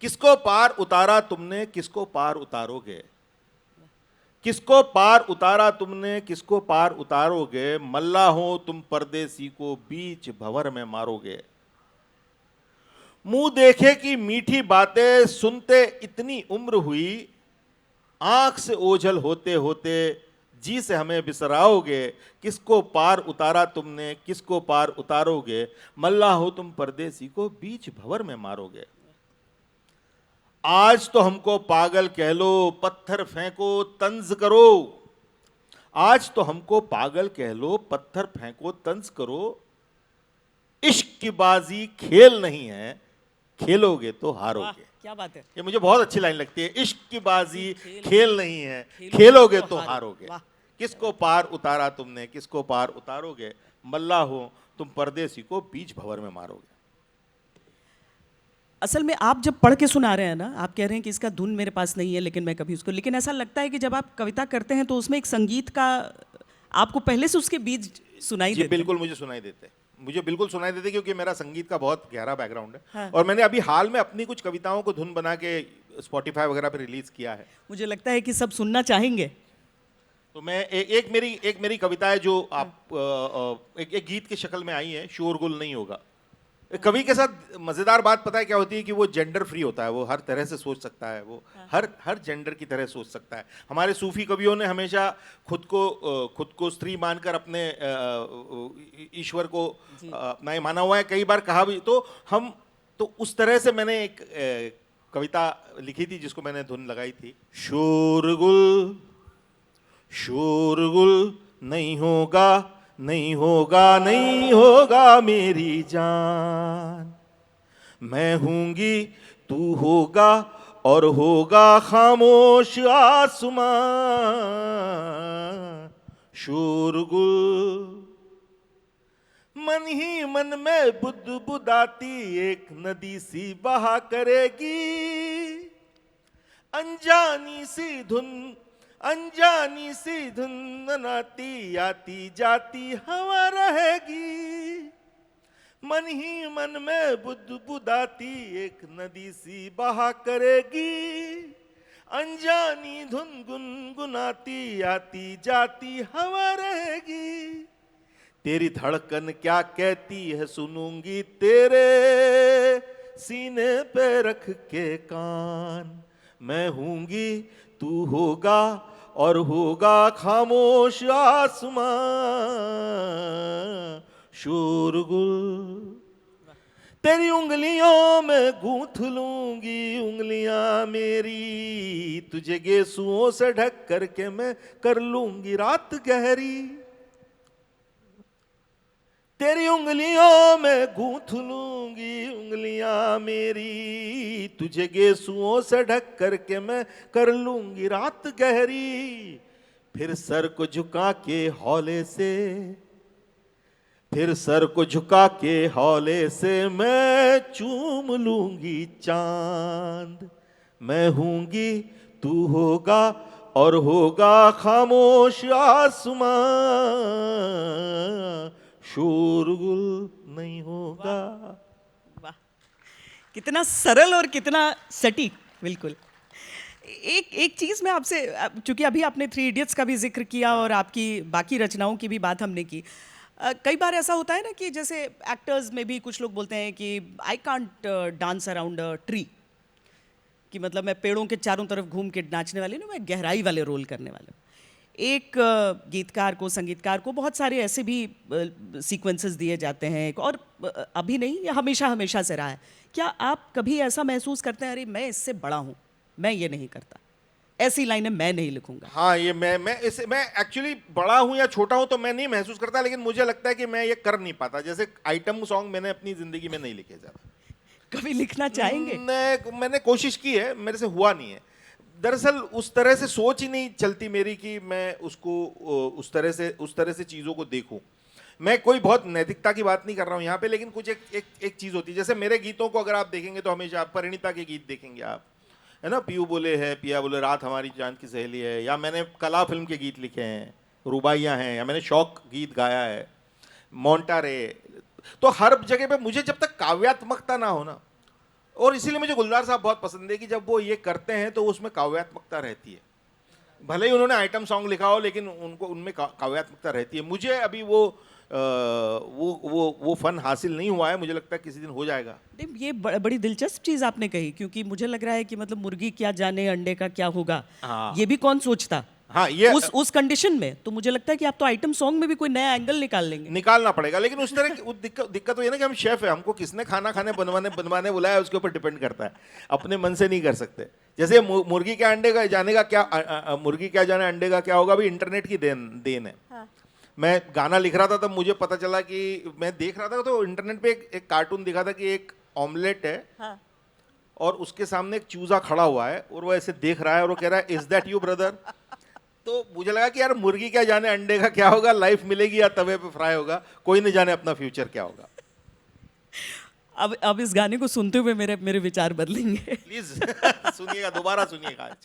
किसको पार उतारा तुमने, किसको पार उतारोगे, किसको पार उतारा तुमने, किसको पार उतारोगे, मल्ला हो तुम परदेसी को बीच भंवर में मारोगे। मुंह देखे कि मीठी बातें सुनते इतनी उम्र हुई, आंख से ओझल होते होते जी से हमें बिसराओगे। किसको पार उतारा तुमने, किसको पार उतारोगे, मल्ला हो तुम परदेसी को बीच भंवर में मारोगे। आज तो हमको पागल कह लो, पत्थर फेंको तंज करो। आज तो हमको पागल कह लो, पत्थर फेंको तंज करो। इश्क की बाजी खेल नहीं है, खेलोगे तो हारोगे। क्या बात है। ये मुझे बहुत अच्छी लाइन लगती है। इश्क की बाजी खेल नहीं है, खेलोगे तो हारोगे। किसको पार उतारा तुमने, किसको पार उतारोगे, मल्ला हो तुम परदेसी को बीच भंवर में मारोगे। असल में आप जब पढ़ के सुना रहे हैं ना, आप कह रहे हैं कि इसका धुन मेरे पास नहीं है लेकिन मैं कभी उसको, लेकिन ऐसा लगता है कि जब आप कविता करते हैं तो उसमें एक संगीत का आपको पहले से उसके बीज सुनाई देते हैं। बिल्कुल मुझे सुनाई देते हैं, मुझे बिल्कुल सुनाई देते, क्योंकि मेरा संगीत का बहुत गहरा बैकग्राउंड है। हाँ। और मैंने अभी हाल में अपनी कुछ कविताओं को धुन बना के स्पॉटिफाई वगैरह पे रिलीज किया है। मुझे लगता है कि सब सुनना चाहेंगे। तो मैं एक मेरी कविता है जो आप एक गीत की शक्ल में आई है, शोरगुल नहीं होगा। कवि के साथ मजेदार बात पता है क्या होती है कि वो जेंडर फ्री होता है, वो हर तरह से सोच सकता है, वो हर जेंडर की तरह सोच सकता है। हमारे सूफी कवियों ने हमेशा खुद को स्त्री मानकर अपने ईश्वर को अपना ही माना हुआ है, कई बार कहा भी। तो उस तरह से मैंने एक कविता लिखी थी जिसको मैंने धुन लगाई थी। शोरगुल शोरगुल नहीं होगा, नहीं होगा, नहीं होगा मेरी जान। मैं हूंगी तू होगा और होगा खामोश आसमां। शोरगुल मन ही मन में बुदबुदाती एक नदी सी बहा करेगी। अनजानी सी धुन बनाती आती जाती हवा रहेगी। मन ही मन में बुदबुदाती एक नदी सी बहा करेगी। अनजानी धुन गुनगुनाती आती जाती हवा रहेगी। तेरी धड़कन क्या कहती है सुनूंगी तेरे सीने पे रख के कान। मैं हूंगी तू होगा और होगा खामोश आसमां। शोरगुल तेरी उंगलियों में गूंथ लूंगी उंगलियां मेरी। तुझे गेसुओं से ढक करके मैं कर लूंगी रात गहरी। तेरी उंगलियों में गूंथ लूंगी उंगलियां मेरी। तुझे गेसुओं से ढक करके मैं कर लूंगी रात गहरी। फिर सर को झुका के हौले से, फिर सर को झुका के हौले से मैं चूम लूंगी चांद। मैं हूंगी तू होगा और होगा खामोश आसमां। शोरगुल नहीं होगा। वाह, कितना सरल और कितना सटीक। बिल्कुल। एक चीज़ मैं आपसे, चूंकि अभी आपने थ्री इडियट्स का भी जिक्र किया और आपकी बाकी रचनाओं की भी बात हमने की। कई बार ऐसा होता है ना कि जैसे एक्टर्स में भी कुछ लोग बोलते हैं कि I can't dance around a tree, कि मतलब मैं पेड़ों के चारों तरफ घूम के नाचने वाली ना, मैं गहराई वाले रोल करने वाले हूँ। एक गीतकार को, संगीतकार को बहुत सारे ऐसे भी सीक्वेंसेस दिए जाते हैं, और अभी नहीं, ये हमेशा हमेशा से रहा है। क्या आप कभी ऐसा महसूस करते हैं अरे मैं इससे बड़ा हूँ, मैं ये नहीं करता, ऐसी लाइनें मैं नहीं लिखूंगा? हाँ, ये मैं एक्चुअली बड़ा हूँ या छोटा हूँ तो मैं नहीं महसूस करता, लेकिन मुझे लगता है कि मैं ये कर नहीं पाता। जैसे आइटम सॉन्ग मैंने अपनी जिंदगी में नहीं लिखे ज्यादा। कभी लिखना चाहेंगे? मैंने कोशिश की है, मेरे से हुआ नहीं है। दरअसल उस तरह से सोच ही नहीं चलती मेरी कि मैं उसको उस तरह से चीज़ों को देखूं। मैं कोई बहुत नैतिकता की बात नहीं कर रहा हूं यहाँ पे, लेकिन कुछ एक चीज़ होती है। जैसे मेरे गीतों को अगर आप देखेंगे तो हमेशा परिणीता के गीत देखेंगे आप, है ना। पीयू बोले है, पिया बोले रात हमारी चांद की सहेली है, या मैंने कला फिल्म के गीत लिखे हैं, रुबाइयाँ हैं, या मैंने शौक गीत गाया है, मोंटा रे। तो हर जगह पे मुझे जब तक काव्यात्मकता ना हो ना, और इसीलिए मुझे गुलजार साहब बहुत पसंद है कि जब वो ये करते हैं तो उसमें काव्यात्मकता रहती है। भले ही उन्होंने आइटम सॉन्ग लिखा हो, लेकिन उनको उनमें काव्यात्मकता रहती है। मुझे अभी वो फन हासिल नहीं हुआ है, मुझे लगता है किसी दिन हो जाएगा। नहीं, ये बड़ी दिलचस्प चीज आपने कही, क्योंकि मुझे लग रहा है कि मतलब मुर्गी क्या जाने अंडे का क्या होगा, हाँ। ये भी कौन सोचता हाँ, ये उस कंडीशन में। तो मुझे लगता है कि आप तो आइटम सॉन्ग में भी कोई नया एंगल निकाल लेंगे। निकालना पड़ेगा, लेकिन उस तरह की दिक्कत तो ये ना कि हम शेफ है, हमको किसने खाना खाने बनवाने बुलाया उसके ऊपर डिपेंड करता है, अपने मन से नहीं कर सकते। जैसे मुर्गी के अंडे का जाने का क्या, मुर्गी क्या जाने अंडे का क्या होगा, अभी इंटरनेट की देन है। हाँ। मैं गाना लिख रहा था तब मुझे पता चला कि मैं देख रहा था तो इंटरनेट पे एक कार्टून दिखा था कि एक ऑमलेट है हाँ। और उसके सामने एक चूजा खड़ा हुआ है और वो ऐसे देख रहा है और वो कह रहा है इज दैट यू ब्रदर। तो मुझे लगा कि यार मुर्गी क्या जाने अंडे का क्या होगा, लाइफ मिलेगी या तवे पे फ्राई होगा, कोई नहीं जाने अपना फ्यूचर क्या होगा। अब इस गाने को सुनते हुए मेरे विचार बदलेंगे। प्लीज सुनिएगा, दोबारा सुनिएगा आज।